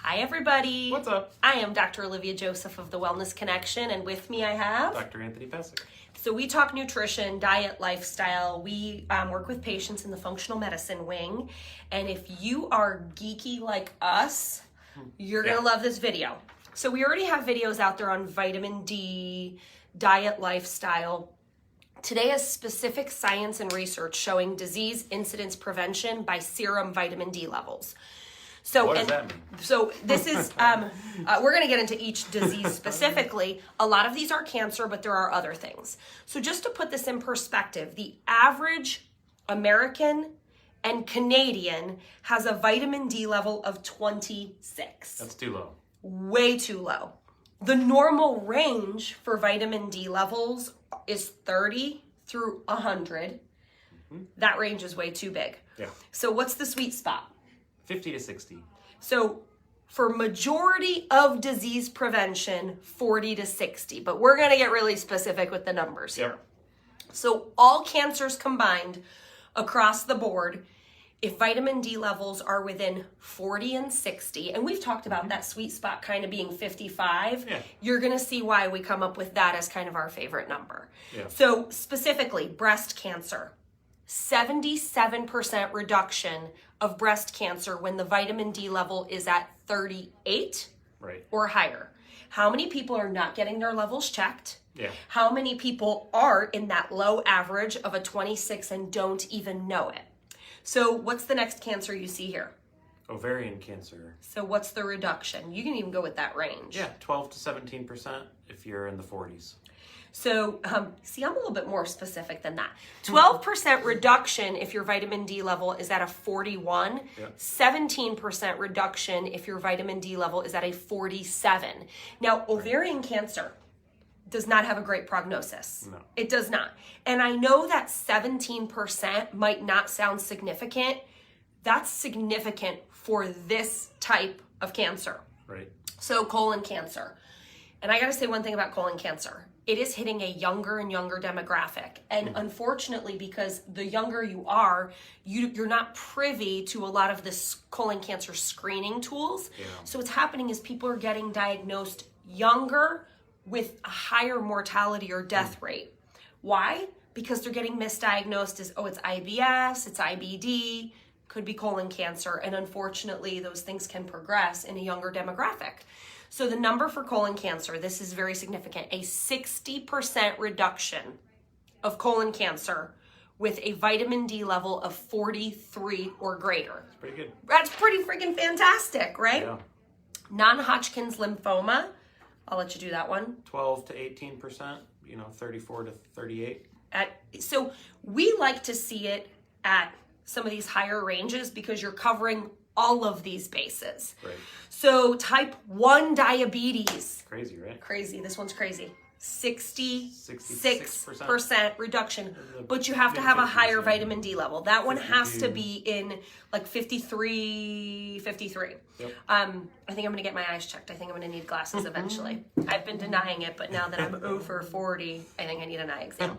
Hi, everybody. What's up? I am Dr. Olivia Joseph of the Wellness Connection, and with me I have Dr. Anthony Pasek. So we talk nutrition, diet, lifestyle. We work with patients in the functional medicine wing, and if you are geeky like us, you're going to love this video. So we already have videos out there on vitamin D, diet, lifestyle. Today is specific science and research showing disease incidence prevention by serum vitamin D levels. So, What does that mean? So this is, we're going to get into each disease specifically. A lot of these are cancer, but there are other things. So just to put this in perspective, the average American and Canadian has a vitamin D level of 26. That's too low. Way too low. The normal range for vitamin D levels is 30 through 100. That range is way too big. Yeah. So what's the sweet spot? 50 to 60. So for majority of disease prevention, 40 to 60. But we're going to get really specific with the numbers here. So all cancers combined across the board, if vitamin D levels are within 40 and 60, and we've talked about that sweet spot kind of being 55, you're going to see why we come up with that as kind of our favorite number. Yeah. So specifically, breast cancer, 77% reduction of breast cancer when the vitamin D level is at 38 or higher. How many people are not getting their levels checked? Yeah. How many people are in that low average of a 26 and don't even know it? So what's the next cancer you see here? Ovarian cancer. So what's the reduction? You can even go with that range. Yeah, 12 to 17% if you're in the 40s. So, see, I'm a little bit more specific than that. 12% reduction if your vitamin D level is at a 41. 17% reduction if your vitamin D level is at a 47. Now, ovarian cancer does not have a great prognosis. No. It does not. And I know that 17% might not sound significant. That's significant for this type of cancer. Right. So colon cancer. And I got to say one thing about colon cancer. It is hitting a younger and younger demographic. And unfortunately, because the younger you are, you're not privy to a lot of this colon cancer screening tools. Yeah. So what's happening is people are getting diagnosed younger with a higher mortality or death rate. Why? Because they're getting misdiagnosed as, it's IBS, it's IBD, could be colon cancer. And unfortunately, those things can progress in a younger demographic. So the number for colon cancer, this is very significant, a 60% reduction of colon cancer with a vitamin D level of 43 or greater. That's pretty good. That's pretty freaking fantastic, right? Yeah. Non-Hodgkin's lymphoma, I'll let you do that one. 12 to 18%, 34 to 38. So we like to see it at some of these higher ranges because you're covering all of these bases. Right. So type 1 diabetes. Crazy, right? Crazy. This one's crazy. 66% reduction. But you have to have a higher vitamin D level. That one has to be in like 53. Yep. I think I'm going to get my eyes checked. I think I'm going to need glasses eventually. I've been denying it, but now that I'm over 40, I think I need an eye exam.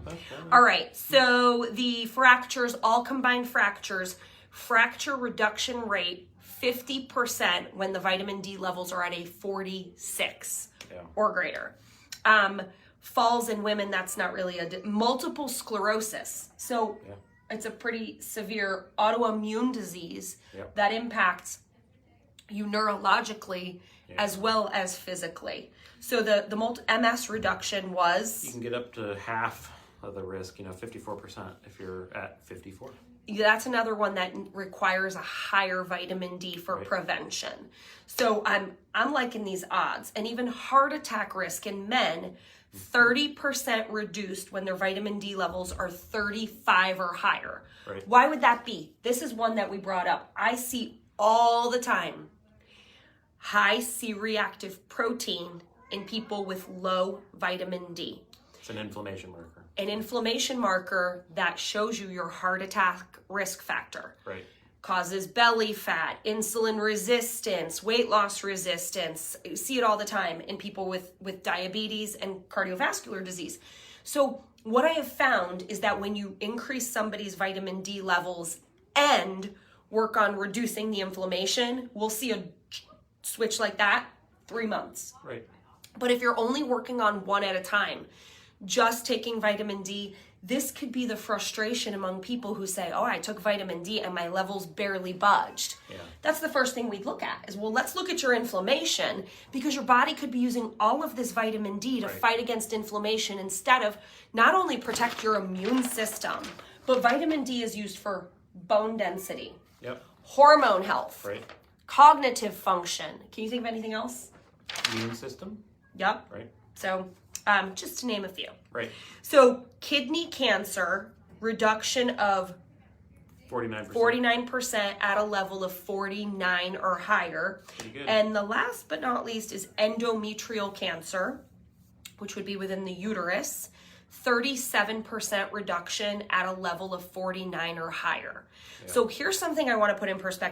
All right. So the fractures, all combined fractures, fracture reduction rate 50% when the vitamin D levels are at a 46 or greater. Falls in women, that's not really multiple sclerosis. So it's a pretty severe autoimmune disease that impacts you neurologically as well as physically. So the MS reduction was... You can get up to half of the risk, 54% if you're at 54. That's another one that requires a higher vitamin D for prevention. So I'm liking these odds. And even heart attack risk in men, 30% reduced when their vitamin D levels are 35 or higher. Right. Why would that be? This is one that we brought up. I see all the time high C-reactive protein in people with low vitamin D. It's an inflammation marker. An inflammation marker that shows you your heart attack risk factor. Right. Causes belly fat, insulin resistance, weight loss resistance. You see it all the time in people with diabetes and cardiovascular disease. So what I have found is that when you increase somebody's vitamin D levels and work on reducing the inflammation, we'll see a switch like that, 3 months. Right. But if you're only working on one at a time, just taking vitamin D, this could be the frustration among people who say, oh, I took vitamin D and my levels barely budged. Yeah. That's the first thing we'd look at is, well, let's look at your inflammation, because your body could be using all of this vitamin D to fight against inflammation instead of not only protect your immune system, but vitamin D is used for bone density, Yep. hormone health, Right. cognitive function. Can you think of anything else? Immune system. Yep. Right. So just to name a few. Right. So kidney cancer, reduction of 49%. 49% at a level of 49 or higher. Pretty good. And the last but not least is endometrial cancer, which would be within the uterus. 37% reduction at a level of 49 or higher. Yeah. So here's something I want to put in perspective.